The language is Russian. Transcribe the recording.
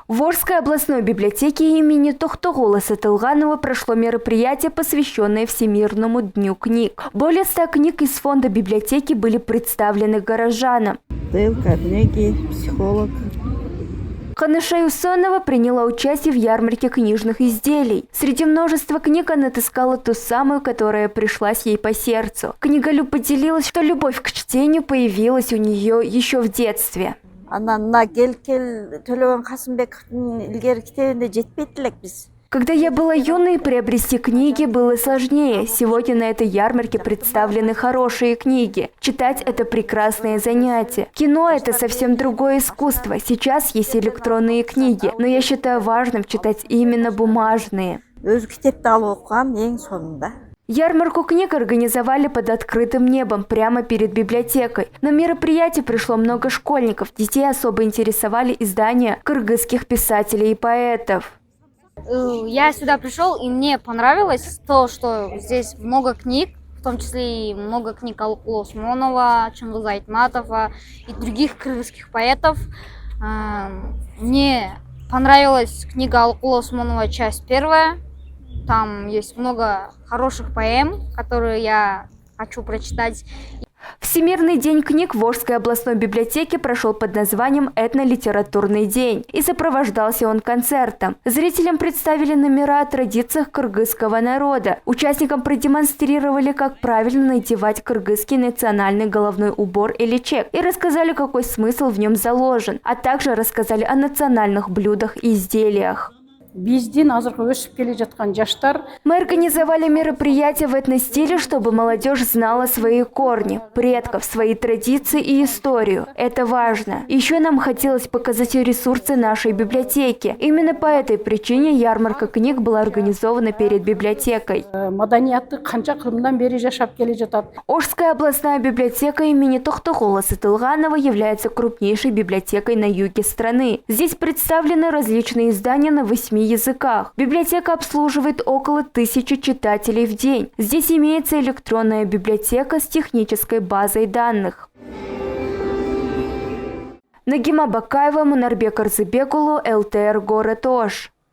В Орской областной библиотеке имени Тохтогола Сатылганова прошло мероприятие, посвященное Всемирному дню книг. Более 100 книг из фонда библиотеки были представлены горожанам. Книги, психолог. Каныша Юсонова приняла участие в ярмарке книжных изделий. Среди множества книг она отыскала ту самую, которая пришлась ей по сердцу. Книголюб поделилась, что любовь к чтению появилась у нее еще в детстве. Когда я была юной, приобрести книги было сложнее. Сегодня на этой ярмарке представлены хорошие книги. Читать – это прекрасное занятие. Кино – это совсем другое искусство. Сейчас есть электронные книги, но я считаю важным читать именно бумажные. Ярмарку книг организовали под открытым небом, прямо перед библиотекой. На мероприятие пришло много школьников. Детей особо интересовали издания кыргызских писателей и поэтов. Я сюда пришел, и мне понравилось то, что здесь много книг, в том числе и много книг Алыкулы Осмонова, Чыңгыз Айтматова и других кыргызских поэтов. Мне понравилась книга Алыкулы Осмонова, часть 1. Там есть много хороших поэм, которые я хочу прочитать. Всемирный день книг в Орской областной библиотеке прошел под названием «Этнолитературный день» и сопровождался он концертом. Зрителям представили номера о традициях кыргызского народа. Участникам продемонстрировали, как правильно надевать кыргызский национальный головной убор или чек, и рассказали, какой смысл в нем заложен, а также рассказали о национальных блюдах и изделиях. Мы организовали мероприятие в этностиле, чтобы молодежь знала свои корни, предков, свои традиции и историю. Это важно. Еще нам хотелось показать ресурсы нашей библиотеки. Именно по этой причине ярмарка книг была организована перед библиотекой. Орская областная библиотека имени Тохтогола Сатылганова является крупнейшей библиотекой на юге страны. Здесь представлены различные издания на 8 языках. Библиотека обслуживает около 1000 читателей в день. Здесь имеется электронная библиотека с технической базой данных. Нагима Бакаева, Мунарбек Арзыбекулу, ЛТР, город Ош.